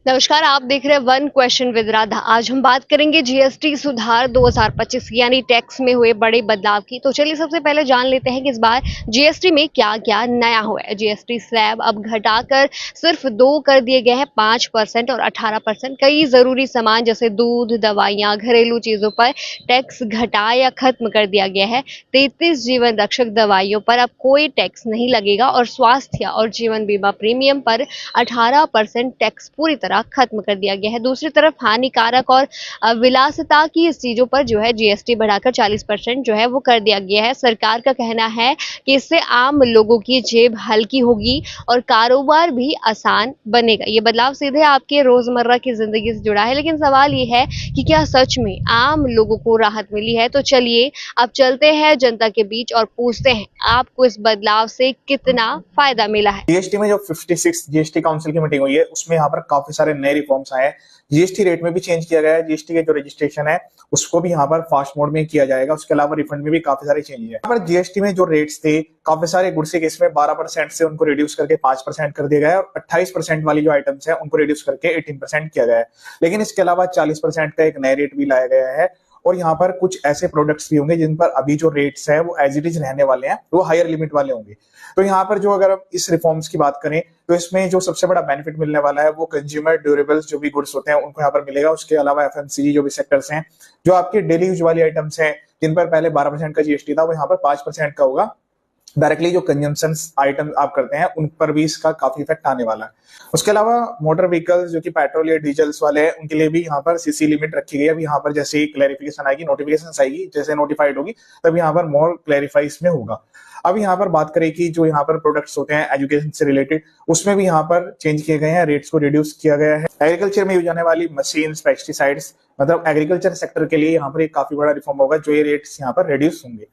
नमस्कार, आप देख रहे हैं वन क्वेश्चन विद राधा। आज हम बात करेंगे जीएसटी सुधार 2025 की यानी टैक्स में हुए बड़े बदलाव की। तो चलिए सबसे पहले जान लेते हैं कि इस बार जीएसटी में क्या-क्या नया हुआ है। जीएसटी स्लैब अब घटाकर सिर्फ 2 कर दिए गए हैं, 5% और 18%। कई ज़रूरी सामान जैसे दूध, दवाइयाँ, घरेलू चीज़ों पर टैक्स घटा या खत्म कर दिया गया है। 33 जीवन रक्षक दवाइयों पर अब कोई टैक्स नहीं लगेगा और स्वास्थ्य और जीवन बीमा प्रीमियम पर 18% टैक्स पूरी तरह खत्म कर दिया गया है। दूसरी तरफ हानिकारक और विलासिता की इस चीजों पर जो है जीएसटी बढ़ाकर 40% जो है वो कर दिया गया है। सरकार का कहना है कि इससे आम लोगों की जेब हल्की होगी और कारोबार भी आसान बनेगा। ये बदलाव सीधे आपके रोजमर्रा की जिंदगी से जुड़ा है, लेकिन सवाल ये है कि क्या सच में आम लोगों को राहत मिली है? तो चलिए अब चलते हैं जनता के बीच और पूछते हैं आपको इस बदलाव से कितना फायदा मिला है। जीएसटी में जो 56 जीएसटी काउंसिल की मीटिंग हुई है उसमें यहाँ पर काफी सारे नए रिफॉर्म्स आए हैं। जीएसटी रेट में भी चेंज किया गया है। जीएसटी के जो रजिस्ट्रेशन है उसको भी यहाँ पर फास्ट मोड में किया जाएगा। उसके अलावा रिफंड में भी काफी सारे चेंज है। यहाँ पर जीएसटी में जो रेट्स थे काफी सारे गुड्स के केस में 12% से उनको रिड्यूस करके 5% कर दिया गया है और 28% वाली जो आइटम्स है उनको रिड्यूस करके 18% किया गया है। लेकिन इसके अलावा 40% का एक नया रेट भी लाया गया है और यहाँ पर कुछ ऐसे प्रोडक्ट्स भी होंगे जिन पर अभी जो रेट्स है वो एज इट इज रहने वाले हैं, वो हायर लिमिट वाले होंगे। तो यहाँ पर जो अगर हम इस रिफॉर्म्स की बात करें तो इसमें जो सबसे बड़ा बेनिफिट मिलने वाला है वो कंज्यूमर ड्यूरेबल्स जो भी गुड्स होते हैं उनको यहाँ पर मिलेगा। उसके अलावा एफएमसीजी जो भी सेक्टर्स हैं, जो आपके डेली यूज वाली आइटम्स हैं जिन पर पहले 12% का जीएसटी था वो यहाँ पर 5% का होगा। डायरेक्टली जो कंजम्पशन आइटम आप करते हैं उन पर भी इसका काफी इफेक्ट आने वाला है। उसके अलावा मोटर व्हीकल्स जो कि पेट्रोल या डीजल्स वाले हैं उनके लिए भी यहाँ पर सीसी लिमिट रखी गई है। अब यहाँ पर जैसे ही क्लैरिफिकेशन आएगी, नोटिफिकेशन आएगी, जैसे नोटिफाइड होगी तब यहाँ पर मोर क्लैरिफाई इसमें होगा। अब यहाँ पर बात करें कि जो यहाँ पर प्रोडक्ट्स होते हैं एजुकेशन से रिलेटेड, उसमें भी यहाँ पर चेंज किए गए हैं, रेट्स को रिड्यूस किया गया है। एग्रीकल्चर में यूज आने वाली मशीन्स, पेस्टिसाइड्स, मतलब एग्रीकल्चर सेक्टर के लिए यहाँ पर एक काफी बड़ा रिफॉर्म होगा जो ये रेट्स यहाँ पर रिड्यूस होंगे।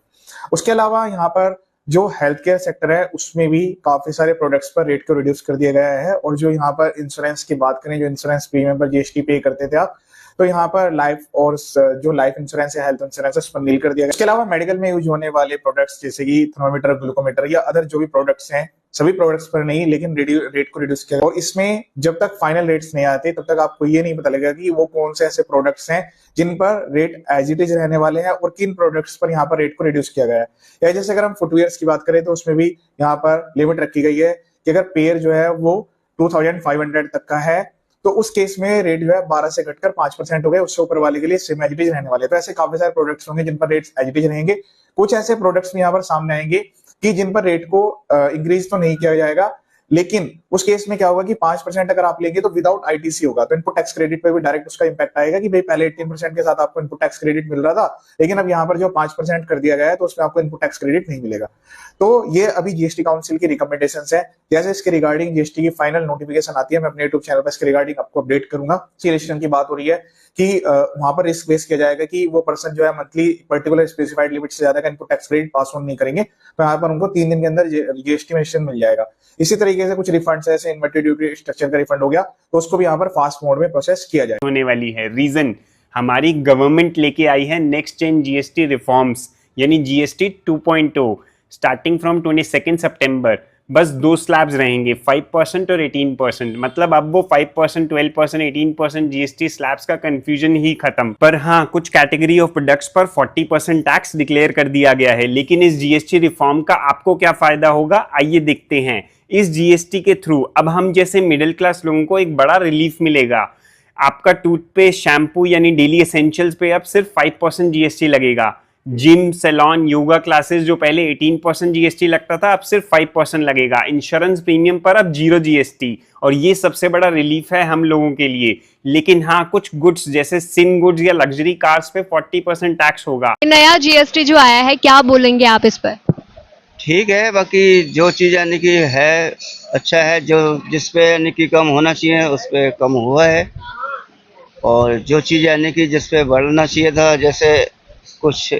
उसके अलावा यहाँ पर जो हेल्थ केयर सेक्टर है उसमें भी काफी सारे प्रोडक्ट्स पर रेट को रिड्यूस कर दिया गया है। और जो यहाँ पर इंश्योरेंस की बात करें, जो इंश्योरेंस प्रीमियम पर जीएसटी पे करते थे आप, तो यहाँ पर लाइफ और जो लाइफ इंश्योरेंस है, हेल्थ इंश्योरेंस, उस पर नील कर दिया गया। इसके अलावा मेडिकल में यूज होने वाले प्रोडक्ट्स जैसे कि थर्मोमीटर, ग्लूकोमीटर या अदर जो भी प्रोडक्ट्स हैं, सभी प्रोडक्ट्स पर नहीं, लेकिन रेट को रिड्यूस किया। और इसमें जब तक फाइनल रेट्स नहीं आते तब तक आपको ये नहीं पता लगेगा कि वो कौन से ऐसे प्रोडक्ट्स हैं जिन पर रेट एज इट इज रहने वाले हैं और किन प्रोडक्ट्स पर यहाँ पर रेट को रिड्यूस किया गया है। या जैसे अगर हम फुटवियर्स की बात करें तो उसमें भी यहाँ पर लिमिट रखी गई है कि अगर पेयर जो है वो 2500 तक का है तो उस केस में रेट जो है 12 से घटकर 5% हो गए, उससे ऊपर वाले के लिए सेम एज इट इज रहने वाले। तो ऐसे काफी सारे प्रोडक्ट्स होंगे जिन पर रेट्स एज इट इज रहेंगे। कुछ ऐसे प्रोडक्ट्स भी यहाँ पर सामने आएंगे कि जिन पर रेट को इंक्रीज तो नहीं किया जाएगा, लेकिन उस केस में क्या होगा कि 5% अगर आप लेंगे तो विदाउट आईटीसी होगा, तो इनपुट टैक्स क्रेडिट पे भी डायरेक्ट उसका इंपैक्ट आएगा कि भाई पहले 18% के साथ आपको इनपुट टैक्स क्रेडिट मिल रहा था, लेकिन अब यहाँ पर जो 5% कर दिया गया है तो उसमें आपको इनपुट टैक्स क्रेडिट नहीं मिलेगा। तो ये अभी जीएसटी काउंसिल की रिकमेंडेशंस है। जैसे इसके रिगार्डिंग जीएसटी की फाइनल नोटिफिकेशन आती है मैं अपने यूट्यूब चैनल पर इसके रिगार्डिंग आपको अपडेट करूंगा। रजिस्ट्रेशन की बात हो रही है कि वहां पर रिस्क बेस किया जाएगा कि वो पर्सन जो है मंथली पर्टिकुलर स्पेसिफाइड लिमिट से ज्यादा का input tax credit pass on नहीं करेंगे, तो यहाँ पर उनको 3 दिन के अंदर जीएसटी में मिल जाएगा। इसी तरीके से कुछ रिफंड जैसे इन्वर्टेड ड्यूटी स्ट्रक्चर का रिफंड हो गया तो उसको भी यहाँ पर फास्ट मोड में प्रोसेस किया जाए होने वाली है। रीजन हमारी गवर्नमेंट लेके आई है नेक्स्ट जेन जीएसटी रिफॉर्म्स यानी जीएसटी 2.0 स्टार्टिंग फ्रॉम 22 सितंबर। बस 2 स्लैब्स रहेंगे, 5% और 18%। मतलब अब वो 5%, 12%, 18% जीएसटी स्लैब्स का कंफ्यूजन ही खत्म। पर हाँ, कुछ कैटेगरी ऑफ प्रोडक्ट्स पर 40% टैक्स डिक्लेयर कर दिया गया है। लेकिन इस जीएसटी रिफॉर्म का आपको क्या फायदा होगा, आइए देखते हैं। इस जीएसटी के थ्रू अब हम जैसे मिडिल क्लास लोगों को एक बड़ा रिलीफ मिलेगा। आपका टूथपेस्ट, शैम्पू यानी डेली एसेंशियल्स पे अब सिर्फ 5% जीएसटी लगेगा। जिम, सैलून, योगा क्लासेस जो पहले 18% जीएसटी लगता था अब सिर्फ 5% लगेगा। इंश्योरेंस प्रीमियम पर अब 0 जीएसटी, और ये सबसे बड़ा रिलीफ है हम लोगों के लिए। लेकिन हाँ, कुछ गुड्स जैसे सिन गुड्स या लग्जरी कार्स पे 40% टैक्स होगा। नया जीएसटी जो आया है, क्या बोलेंगे आप इस पर? ठीक है, बाकी जो चीज़ यानी कि है अच्छा है, जो जिस पे यानी कि कम होना चाहिए उस पे कम हुआ है, और जो चीज़ यानी कि जिस पे बढ़ना चाहिए था, जैसे कुछ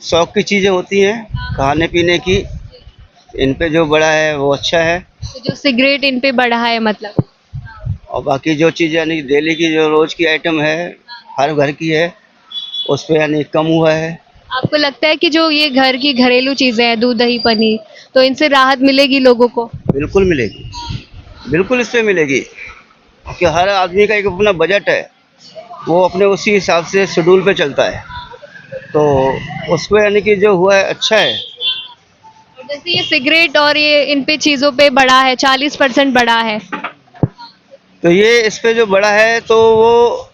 शौक की चीज़ें होती हैं खाने पीने की, इन पे जो बढ़ा है वो अच्छा है। तो जो सिगरेट इन पे बढ़ा है मतलब, और बाकी जो चीज़ यानी डेली की जो रोज़ की आइटम है हर घर की है उस पे यानी कम हुआ है। आपको लगता है कि जो ये घर की घरेलू चीजें हैं, दूध, दही, पनीर, तो इनसे राहत मिलेगी लोगों को? बिल्कुल मिलेगी, बिल्कुल इस पे मिलेगी। कि हर आदमी का एक अपना बजट है, वो अपने उसी हिसाब से शेड्यूल पे चलता है, तो उसमें यानी कि जो हुआ है अच्छा है। और जैसे ये सिगरेट और ये इन पे चीजों पे बढ़ा है, 40% बढ़ा है। तो ये इस पे जो बड़ा है तो वो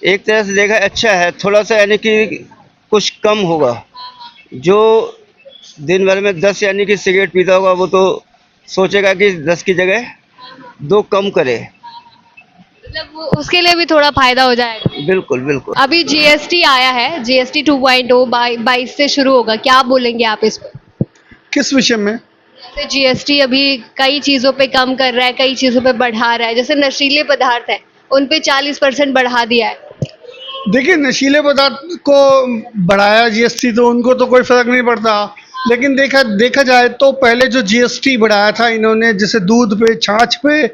एक तरह से देखा अच्छा है, थोड़ा सा यानी कि कुछ कम होगा। जो दिन भर में 10 यानी कि सिगरेट पीता होगा वो तो सोचेगा कि 10 की जगह 2 कम करे। मतलब वो उसके लिए भी थोड़ा फायदा हो जाएगा। बिल्कुल बिल्कुल। अभी जीएसटी आया है, जीएसटी 2.0 22 से शुरू होगा, क्या बोलेंगे आप इस पर? किस विषय में? जैसे जीएसटी अभी कई चीजों पे कम कर रहा है, कई चीजों पे बढ़ा रहा है, जैसे नशीले पदार्थ है उन पे 40% बढ़ा दिया है। देखिए, नशीले पदार्थ को बढ़ाया जीएसटी तो उनको तो कोई फर्क नहीं पड़ता, लेकिन देखा जाए तो पहले जो जीएसटी बढ़ाया था इन्होंने, जैसे दूध पे, छाछ पे,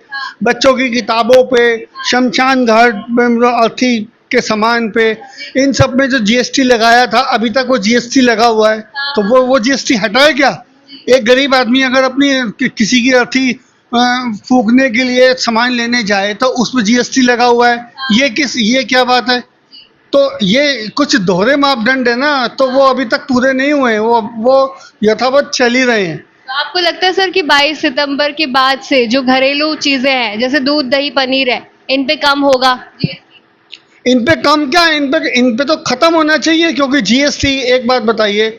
बच्चों की किताबों पे, शमशान घाट में अर्थी के सामान पे, इन सब में जो जीएसटी लगाया था अभी तक वो जीएसटी लगा हुआ है। तो वो जीएसटी हटाए क्या? एक गरीब आदमी अगर अपनी किसी की अर्थी फूकने के लिए सामान लेने जाए तो उस पर जीएसटी लगा हुआ है, ये क्या बात है? तो ये कुछ दोहरे मापदंड है ना, तो वो अभी तक पूरे नहीं हुए हैं, वो यथावत चल ही रहे हैं। तो आपको लगता है सर कि 22 सितंबर के बाद से जो घरेलू चीजें हैं जैसे दूध, दही, पनीर है, इन पे कम होगा जीएसटी? इन पे कम क्या, इन पे तो खत्म होना चाहिए, क्योंकि जीएसटी, एक बात बताइए,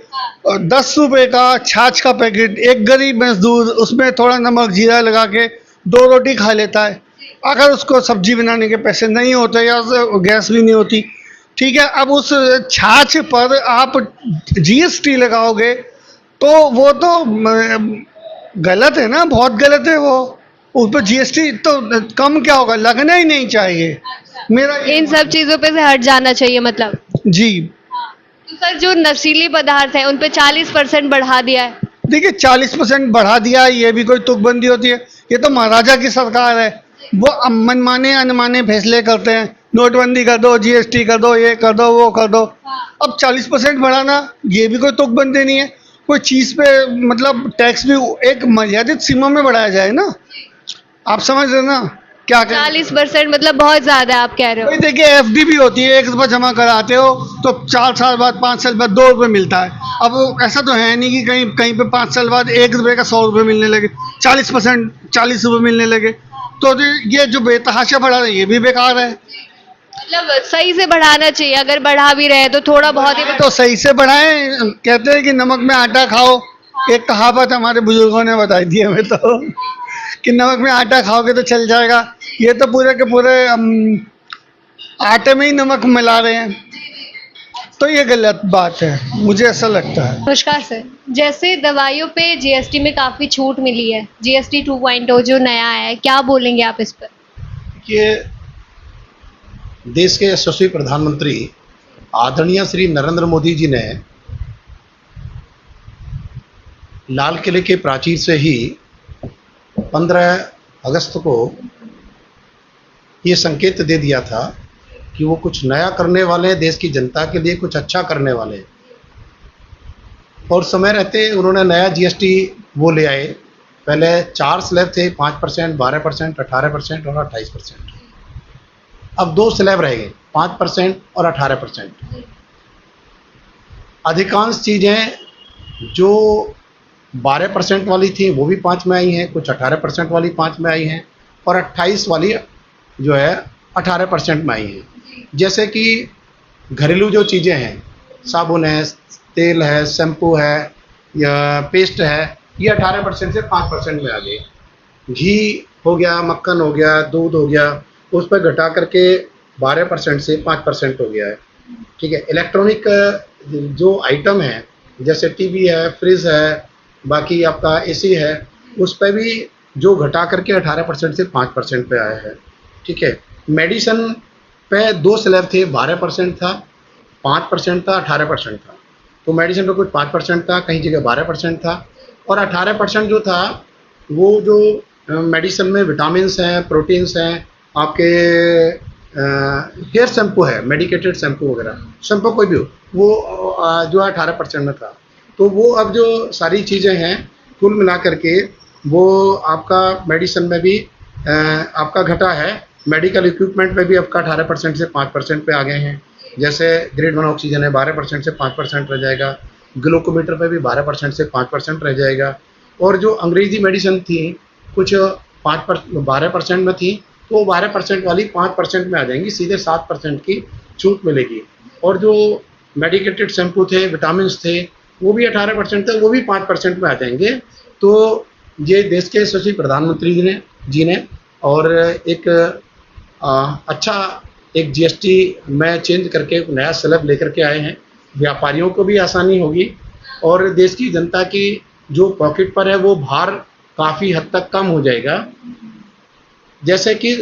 10 रुपए का छाछ का पैकेट, एक गरीब मजदूर उसमें थोड़ा नमक जीरा लगा के 2 रोटी खा लेता है। अगर उसको सब्जी बनाने के पैसे नहीं होते या गैस भी नहीं होती, ठीक है, अब उस छाछ पर आप जीएसटी लगाओगे तो वो तो गलत है ना, बहुत गलत है वो। उस पर जीएसटी तो कम क्या होगा, लगना ही नहीं चाहिए मेरा इन सब चीजों पे से हट जाना चाहिए मतलब। जी। तो सर जो नशीले पदार्थ हैं उन पे 40% बढ़ा दिया है। देखिए, 40% बढ़ा दिया, ये भी कोई तुकबंदी होती है? ये तो महाराजा की सरकार है, वो मनमाने अनमाने फैसले करते हैं, नोटबंदी कर दो, जीएसटी कर दो, ये कर दो, वो कर दो। अब 40% बढ़ाना ये भी कोई तुकबंदी नहीं है। कोई चीज़ पे मतलब टैक्स भी एक मर्यादित सीमा में बढ़ाया जाए ना, आप समझ रहे ना क्या कह रहे हैं? 40% मतलब बहुत ज्यादा है, आप कह रहे हो। भाई देखिए, एफडी भी होती है, 1 रुपया जमा कराते हो तो 4 साल बाद, 5 साल बाद 2 रुपये मिलता है। अब ऐसा तो है नहीं कि कहीं पे 5 साल बाद 1 रुपये का 100 रुपये मिलने लगे, 40% 40 रुपये मिलने लगे, तो ये जो बेतहाशा बढ़ा रहे हैं ये भी बेकार है। मतलब सही से बढ़ाना चाहिए, अगर बढ़ा भी रहे तो थोड़ा बहुत ही तो सही से बढ़ाएं। कहते हैं कि नमक में आटा खाओ, एक कहावत हमारे बुजुर्गों ने बताई थी हमें तो, कि नमक में आटा खाओगे तो चल जाएगा। ये तो पूरे के पूरे आटे में ही नमक मिला रहे हैं, तो ये गलत बात है, मुझे ऐसा लगता है। नमस्कार सर, जैसे दवाइयों पे जीएसटी में काफी छूट मिली है, जीएसटी 2.0 जो नया आया है, क्या बोलेंगे आप इस पर? कि देश के यशस्वी प्रधानमंत्री आदरणीय श्री नरेंद्र मोदी जी ने लाल किले के प्राचीर से ही 15 अगस्त को ये संकेत दे दिया था कि वो कुछ नया करने वाले हैं, देश की जनता के लिए कुछ अच्छा करने वाले हैं। और समय रहते उन्होंने नया जीएसटी वो ले आए। पहले 4 स्लैब थे, 5%, 12%, 18% और 28%। अब 2 स्लैब रह गए, 5% और 18%। अधिकांश चीज़ें जो 12% वाली थी वो भी 5 में आई हैं, कुछ 18% वाली 5 में आई हैं, और 28 वाली जो है 18% में आई हैं। जैसे कि घरेलू जो चीज़ें हैं, साबुन है, तेल है, शैम्पू है या पेस्ट है, ये 18% से 5% में आ गई। घी हो गया, मक्खन हो गया, दूध हो गया, उस पर घटा करके 12% से 5% हो गया है। ठीक है, इलेक्ट्रॉनिक जो आइटम है जैसे टीवी है, फ्रिज है, बाकी आपका एसी है, उस पर भी जो घटा करके 18% से 5% पे आया है। ठीक है, मेडिसिन पे 2 स्लैब थे, 12% था, 5% था, 18% था। तो मेडिसिन पे कुछ 5% था, कहीं जगह 12% था, और 18% जो था वो जो मेडिसिन में विटामिन्स हैं, प्रोटीन्स हैं, आपके हेयर शैम्पू है, मेडिकेटेड शैम्पू वगैरह, शैम्पू कोई भी हो, वो जो 18% में था। तो वो अब जो सारी चीज़ें हैं कुल मिला करके वो आपका मेडिसिन में भी आपका घटा है। मेडिकल इक्विपमेंट पे भी आपका 18% से 5% पे आ गए हैं। जैसे ग्रेड 1 ऑक्सीजन है 12% से 5% रह जाएगा। ग्लूकोमीटर पे भी 12% से 5% रह जाएगा। और जो अंग्रेजी मेडिसिन थी कुछ 12% में थी, तो 12% वाली 5% में आ जाएंगी, सीधे 7% की छूट मिलेगी। और जो मेडिकेटेड शैम्पू थे, विटामिन थे, वो भी 18% थे, वो भी 5% में आ जाएंगे। तो ये देश के यशस्वी प्रधानमंत्री जी ने और एक अच्छा एक जीएसटी में चेंज करके एक नया स्लैब लेकर के आए हैं। व्यापारियों को भी आसानी होगी और देश की जनता की जो पॉकेट पर है वो भार काफ़ी हद तक कम हो जाएगा। जैसे कि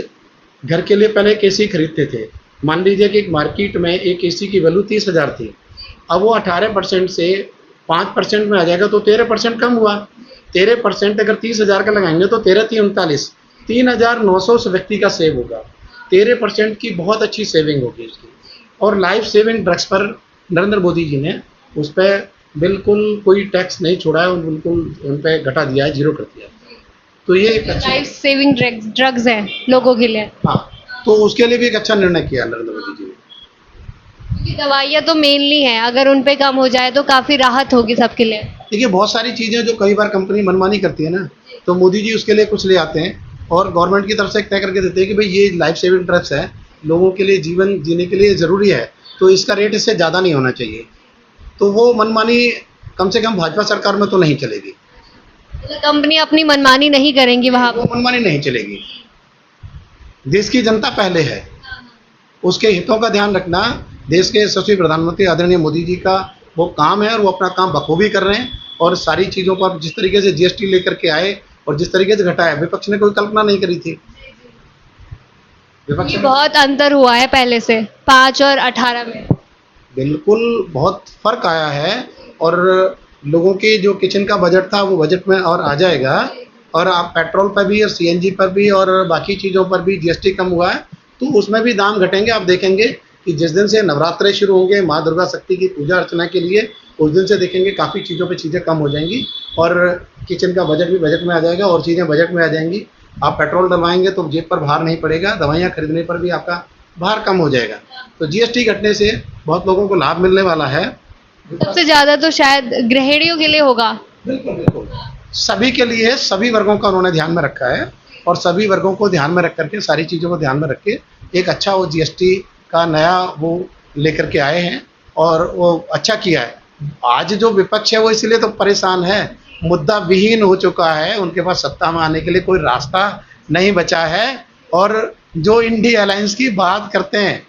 घर के लिए पहले एक एसी खरीदते थे, मान लीजिए कि एक मार्केट में एक एसी की वैल्यू 30,000 थी, अब वो 18% से 5% में आ जाएगा तो 13% कम हुआ। 13% अगर 30,000 का लगाएंगे तो 13 3 39, 3,900 उस व्यक्ति का सेव होगा। 13% की बहुत अच्छी सेविंग होगी इसकी। और लाइफ सेविंग ड्रग्स पर नरेंद्र मोदी जी ने उस पर बिल्कुल कोई टैक्स नहीं छोड़ा है, बिल्कुल उन पर घटा दिया है, जीरो कर दिया है। तो ये एक अच्छा, लाइफ सेविंग ड्रग्स है लोगों के लिए। हाँ, तो उसके लिए भी एक अच्छा निर्णय किया नरेंद्र मोदी जी ने। क्योंकि दवाइयाँ तो मेनली हैं, अगर उन पे कम हो जाए तो काफ़ी राहत होगी सबके लिए। देखिए बहुत सारी चीज़ें जो कई बार कंपनी मनमानी करती है ना, तो मोदी जी उसके लिए कुछ ले आते हैं और गवर्नमेंट की तरफ से तय करके देते हैं कि भाई ये लाइफ सेविंग ड्रग्स है, लोगों के लिए जीवन जीने के लिए ज़रूरी है, तो इसका रेट इससे ज़्यादा नहीं होना चाहिए। तो वो मनमानी कम से कम भाजपा सरकार में तो नहीं चलेगी, कंपनी अपनी मनमानी नहीं करेंगी वहाँ वो मनमानी नहीं चलेगी। देश की जनता पहले है, उसके हितों का ध्यान रखना देश के यशस्वी प्रधानमंत्री आदरणीय मोदी जी का वो काम है और वो अपना काम बखूबी कर रहे हैं। और सारी चीज़ों पर जिस तरीके से जीएसटी लेकर के आए और जिस तरीके से घटाया, विपक्ष ने कोई कल्पना नहीं करी थी। विपक्ष ये ने बहुत अंतर हुआ है पहले से 5 और 18 में। बिल्कुल बहुत फर्क आया है और लोगों के जो किचन का बजट था वो बजट में और आ जाएगा। और आप पेट्रोल पर भी और सीएनजी पर भी और बाकी चीज़ों पर भी जीएसटी कम हुआ है, तो उसमें भी दाम घटेंगे। आप देखेंगे कि जिस दिन से नवरात्रे शुरू होंगे माँ दुर्गा शक्ति की पूजा अर्चना के लिए, उस दिन से देखेंगे काफ़ी चीज़ों पे चीज़ें कम हो जाएंगी और किचन का बजट भी बजट में आ जाएगा और चीज़ें बजट में आ जाएंगी। आप पेट्रोल डलवाएंगे तो जेब पर भार नहीं पड़ेगा, दवाइयाँ खरीदने पर भी आपका भार कम हो जाएगा। तो जीएसटी घटने से बहुत लोगों को लाभ मिलने वाला है। सबसे ज़्यादा तो शायद गृहिणियों के लिए होगा। बिल्कुल बिल्कुल, सभी के लिए, सभी वर्गों का उन्होंने ध्यान में रखा है और सभी वर्गों को ध्यान में रख करके, सारी चीज़ों को ध्यान में रख के एक अच्छा वो जीएसटी का नया वो लेकर के आए हैं और वो अच्छा किया है। आज जो विपक्ष है वो इसलिए तो परेशान है, मुद्दा विहीन हो चुका है, उनके पास सत्ता में आने के लिए कोई रास्ता नहीं बचा है। और जो इंडिया अलायंस की बात करते हैं,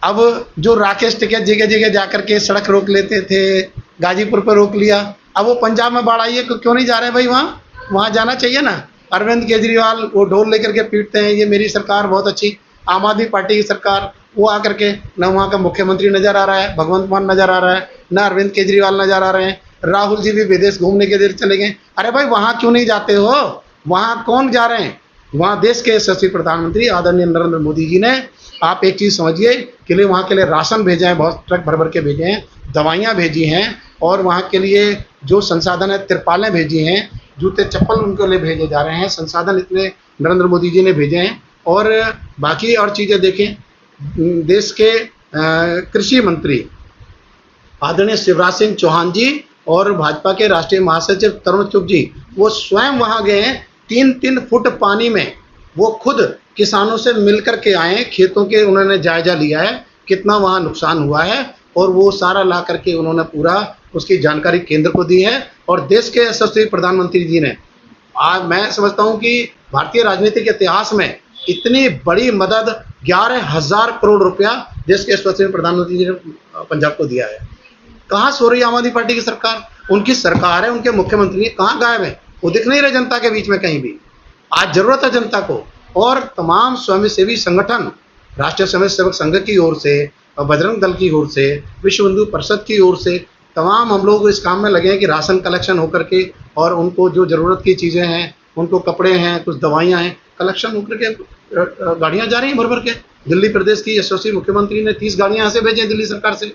अब जो राकेश टिकैत जगह जगह जाकर के सड़क रोक लेते थे, गाजीपुर पर रोक लिया, अब वो पंजाब में बाढ़ आई है, क्यों नहीं जा रहे भाई वहाँ जाना चाहिए ना। अरविंद केजरीवाल वो ढोल लेकर के पीटते हैं, ये मेरी सरकार बहुत अच्छी, आम आदमी पार्टी की सरकार, वो आकर के न वहाँ का मुख्यमंत्री नज़र आ रहा है, भगवंत मान नज़र आ रहा है, न अरविंद केजरीवाल नज़र आ रहे हैं, राहुल जी भी विदेश घूमने के लिए चले गए। अरे भाई वहाँ क्यों नहीं जाते हो, वहाँ कौन जा रहे हैं? वहाँ देश के यशस्वी प्रधानमंत्री आदरणीय नरेंद्र मोदी जी ने, आप एक चीज़ समझिए कि लिए वहाँ के लिए राशन भेजे हैं, बहुत ट्रक भर भर के भेजे हैं, दवाइयाँ भेजी हैं और वहाँ के लिए जो संसाधन है, तिरपालें भेजी हैं, जूते चप्पल उनके लिए भेजे जा रहे हैं, संसाधन इतने नरेंद्र मोदी जी ने भेजे हैं। और बाकी और चीज़ें देखें, देश के कृषि मंत्री आदरणीय शिवराज सिंह चौहान जी और भाजपा के राष्ट्रीय महासचिव तरुण चुग जी, वो स्वयं वहाँ गए हैं, 3-3 फुट पानी में वो खुद किसानों से मिलकर के आए, खेतों के उन्होंने जायजा लिया है, कितना वहाँ नुकसान हुआ है और वो सारा ला करके उन्होंने पूरा उसकी जानकारी केंद्र को दी है। और देश के यशस्वी प्रधानमंत्री जी ने, आज मैं समझता हूँ कि भारतीय राजनीतिक इतिहास में इतनी बड़ी मदद 11,000 करोड़ रुपया देश के यशस्वी प्रधानमंत्री जी ने पंजाब को दिया है। कहाँ सो रही आम आदमी पार्टी की सरकार? उनकी सरकार है, उनके मुख्यमंत्री कहाँ गायब है? वो दिख नहीं रहे जनता के बीच में कहीं भी। आज जरूरत है जनता को, और तमाम स्वयंसेवी संगठन, राष्ट्रीय स्वयंसेवक संघ की ओर से, बजरंग दल की ओर से, विश्व हिंदू परिषद की ओर से, तमाम हम लोग इस काम में लगे हैं कि राशन कलेक्शन होकर के और उनको जो ज़रूरत की चीज़ें हैं, उनको कपड़े हैं, कुछ दवाइयाँ हैं, कलेक्शन होकर के गाड़ियाँ जा रही हैं भर भर के। दिल्ली प्रदेश की यशस्वी मुख्यमंत्री ने 30 गाड़ियाँ यहाँ से भेजी हैं दिल्ली सरकार से।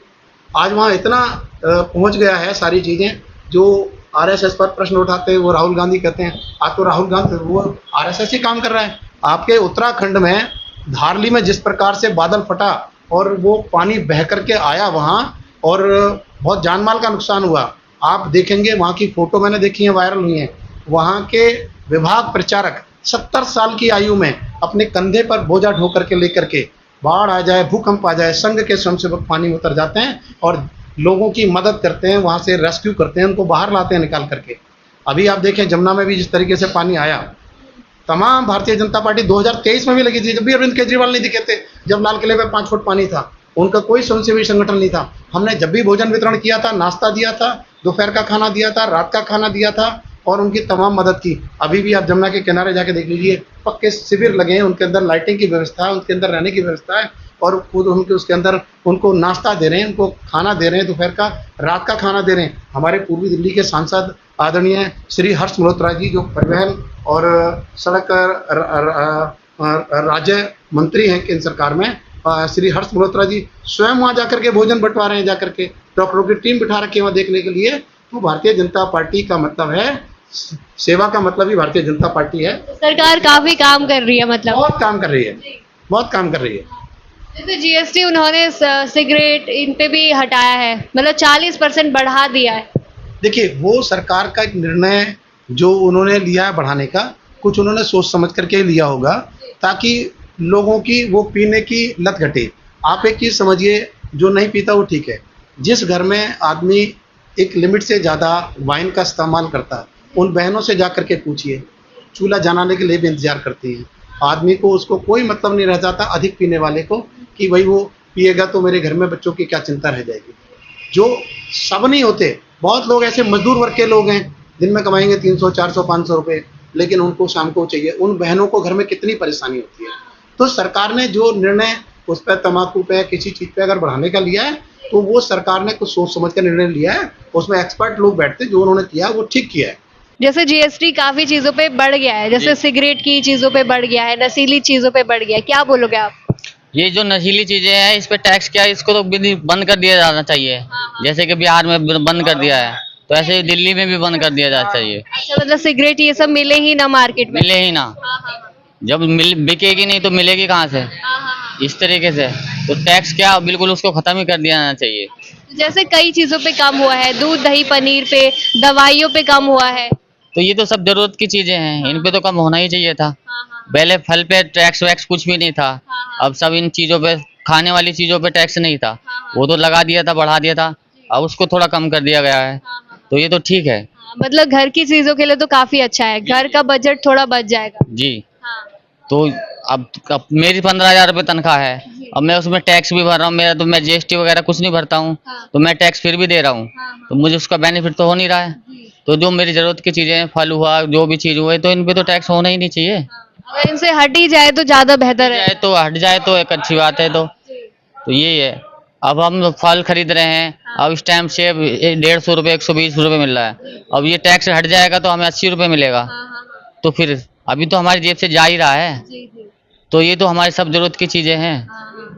आज वहाँ इतना पहुँच गया है सारी चीज़ें, जो आरएसएस पर प्रश्न उठाते हैं, वो राहुल गांधी कहते हैं आज तो राहुल गांधी वो आरएसएस ही काम कर रहा है। आपके उत्तराखंड में धारली में जिस प्रकार से बादल फटा और वो पानी बह करके आया वहाँ और बहुत जान माल का नुकसान हुआ। आप देखेंगे वहाँ की फोटो मैंने देखी है, वायरल हुई हैं। वहाँ के विभाग प्रचारक 70 साल की आयु में अपने कंधे पर बोझा ढो करके लेकर के बाढ़ आ जाए, भूकंप आ जाए, संघ के स्वयंसेवक पानी में उतर जाते हैं और लोगों की मदद करते हैं, वहाँ से रेस्क्यू करते हैं, उनको बाहर लाते हैं निकाल करके। अभी आप देखें जमुना में भी जिस तरीके से पानी आया, तमाम भारतीय जनता पार्टी 2023 में भी लगी थी, जब भी अरविंद केजरीवाल नहीं दिखे थे, जब लाल किले पे 5 फुट पानी था, उनका कोई स्वयंसेवी संगठन नहीं था। हमने जब भी भोजन वितरण किया था, नाश्ता दिया था, दोपहर का खाना दिया था, रात का खाना दिया था और उनकी तमाम मदद की। अभी भी आप जमुना के किनारे जाके देख लीजिए, पक्के शिविर लगे हैं, उनके अंदर लाइटिंग की व्यवस्था है, उनके अंदर रहने की व्यवस्था है और खुद उनके उसके अंदर उनको नाश्ता दे रहे हैं, उनको खाना दे रहे हैं, दोपहर का, रात का खाना दे रहे हैं। हमारे पूर्वी दिल्ली के सांसद आदरणीय श्री हर्ष मल्होत्रा जी, जो परिवहन और सड़क राज्य मंत्री हैं केंद्र सरकार में, श्री हर्ष मल्होत्रा जी स्वयं वहाँ जाकर के भोजन बंटवा रहे हैं, जाकर के डॉक्टरों की टीम बिठा रखी है वहाँ देखने के लिए। तो भारतीय जनता पार्टी का मतलब है, सेवा का मतलब ही भारतीय जनता पार्टी है। सरकार काफी काम कर रही है, मतलब बहुत काम कर रही है, बहुत काम कर रही है। जैसे जीएसटी उन्होंने सिगरेट इन पे भी हटाया है, मतलब 40% बढ़ा दिया है। देखिए वो सरकार का एक निर्णय जो उन्होंने लिया है बढ़ाने का, कुछ उन्होंने सोच समझ करके लिया होगा ताकि लोगों की वो पीने की लत घटे। आप एक चीज़ समझिए, जो नहीं पीता वो ठीक है, जिस घर में आदमी एक लिमिट से ज़्यादा वाइन का इस्तेमाल करता है, उन बहनों से जा कर के पूछिए, चूल्हा जलाने के लिए भी इंतजार करती हैं। आदमी को उसको कोई मतलब नहीं रह जाता अधिक पीने वाले को कि भाई वो पिएगा तो मेरे घर में बच्चों की क्या चिंता रह जाएगी। जो सब नहीं होते, बहुत लोग ऐसे मजदूर वर्ग के लोग हैं, दिन में कमाएंगे 300, 400, 500 रुपये, लेकिन उनको शाम को चाहिए। उन बहनों को घर में कितनी परेशानी होती है। तो सरकार ने जो निर्णय उस पर, तम्बाकू पे, किसी चीज़ पे अगर बढ़ाने का लिया है तो वो सरकार ने कुछ सोच समझ कर निर्णय लिया है। उसमें एक्सपर्ट लोग बैठते, जो उन्होंने किया वो ठीक किया है। जैसे जीएसटी काफी चीजों पे बढ़ गया है, जैसे सिगरेट की चीजों पे बढ़ गया है, नशीली चीजों पे बढ़ गया है, क्या बोलोगे आप? ये जो नशीली चीजें हैं इस पे टैक्स क्या है, इसको तो बंद कर दिया जाना चाहिए। जैसे कि बिहार में बंद कर दिया है, तो ऐसे ही दिल्ली में भी बंद कर दिया जाना चाहिए। अच्छा, मतलब सिगरेट ये सब मिले ही ना मार्केट में? मिले ही ना, जब बिकेगी नहीं तो मिलेगी कहाँ से, इस तरीके से। तो टैक्स क्या, बिल्कुल उसको खत्म ही कर दिया जाना चाहिए। जैसे कई चीजों पे कम हुआ है, दूध दही पनीर पे, दवाइयों पे कम हुआ है। तो ये तो सब जरूरत की चीजें हैं, इन पे तो कम होना ही चाहिए था। पहले फल पे टैक्स वैक्स कुछ भी नहीं था, अब सब इन चीजों पे, खाने वाली चीजों पे टैक्स नहीं था, वो तो लगा दिया था, बढ़ा दिया था, अब उसको थोड़ा कम कर दिया गया है। तो ये तो ठीक है मतलब घर की चीजों के लिए तो काफी अच्छा है, घर का बजट थोड़ा बच जाएगा। जी। तो अब मेरी 15,000 रुपये तनख्वाह है, अब मैं उसमें टैक्स भी भर रहा हूँ, मेरा तो मैं जीएसटी वगैरह कुछ नहीं भरता हूँ, तो मैं टैक्स फिर भी दे रहा हूँ, तो मुझे उसका बेनिफिट तो हो नहीं रहा है। तो जो मेरी जरूरत की चीजें हैं, फल हुआ, जो भी चीज हुए, तो इन पे तो टैक्स होना ही नहीं चाहिए। अगर इनसे हट ही जाए तो ज्यादा बेहतर है। हट जाए तो एक अच्छी बात है। तो यही है। अब हम फल खरीद रहे हैं, अब इस टाइम सेब 150 रुपये, 120 रुपये मिल रहा है, अब ये टैक्स हट जाएगा तो हमें 80 रुपये मिलेगा। तो फिर अभी तो हमारी जेब से जा ही रहा है, तो ये तो हमारी सब जरूरत की चीजें हैं।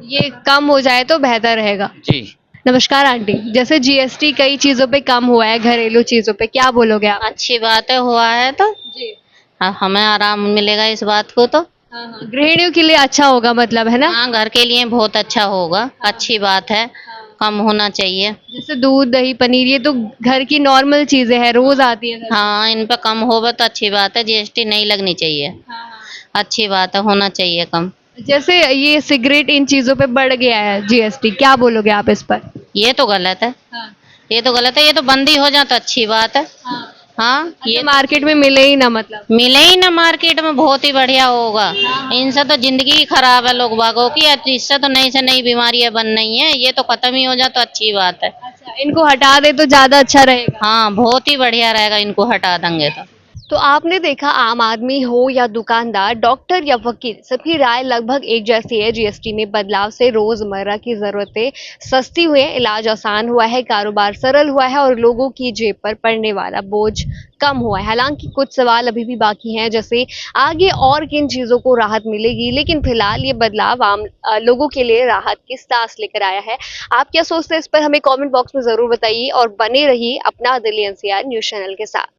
ये कम हो जाए तो बेहतर रहेगा। जी। नमस्कार आंटी, जैसे जीएसटी कई चीजों पे कम हुआ है, घरेलू चीजों पे, क्या बोलोगे आप? अच्छी बात है, हुआ है तो जी। हमें आराम मिलेगा इस बात को तो। गृहिणियों के लिए अच्छा होगा, मतलब है ना? हाँ, घर के लिए बहुत अच्छा होगा, अच्छी बात है, कम होना चाहिए। जैसे दूध दही पनीर, ये तो घर की नॉर्मल चीजें हैं, रोज आती है। हाँ, इन पे कम होगा तो अच्छी बात है, जीएसटी नहीं लगनी चाहिए, अच्छी बात है, होना चाहिए कम। जैसे ये सिगरेट इन चीजों पे बढ़ गया है जीएसटी, क्या बोलोगे आप इस पर? ये तो गलत है, ये तो गलत है, ये तो बंद ही हो जाए तो अच्छी बात है। हाँ, ये मार्केट में मिले ही ना, मतलब मिले ही ना मार्केट में, बहुत ही बढ़िया होगा। इनसे तो जिंदगी ही खराब है लोग बागों की, इससे तो नई से नई बीमारियां बन रही हैं, ये तो खत्म ही हो जाए तो अच्छी बात है। अच्छा, इनको हटा दे तो ज्यादा अच्छा रहेगा। हाँ, बहुत ही बढ़िया रहेगा, इनको हटा देंगे तो। तो आपने देखा, आम आदमी हो या दुकानदार, डॉक्टर या वकील, सबकी राय लगभग एक जैसी है। जीएसटी में बदलाव से रोजमर्रा की जरूरतें सस्ती हुई हैं, इलाज आसान हुआ है, कारोबार सरल हुआ है और लोगों की जेब पर पड़ने वाला बोझ कम हुआ है। हालांकि कुछ सवाल अभी भी बाकी हैं, जैसे आगे और किन चीजों को राहत मिलेगी, लेकिन फिलहाल ये बदलाव आम लोगों के लिए राहत की सांस लेकर आया है। आप क्या सोचते हैं इस पर हमें कमेंट बॉक्स में जरूर बताइए और बने रहिए अपना दिल्ली एनसीआर न्यूज चैनल के साथ।